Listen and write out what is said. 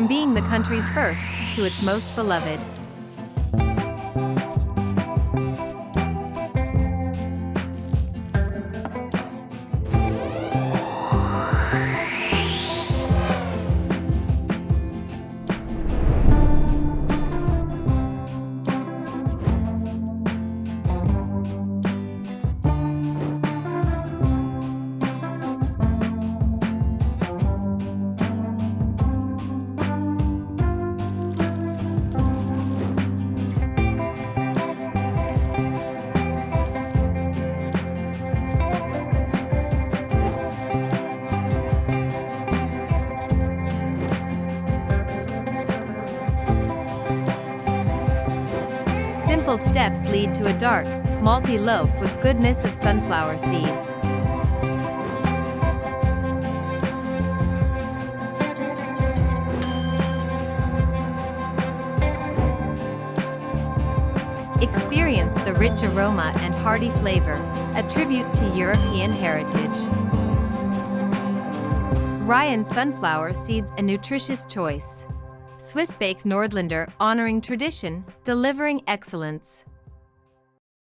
from being the country's first to its most beloved. Simple steps lead to a dark, malty loaf with goodness of sunflower seeds. Experience the rich aroma and hearty flavor, a tribute to European heritage. Rye and sunflower seeds, a nutritious choice. SwissBake Nordländer, honoring tradition, delivering excellence.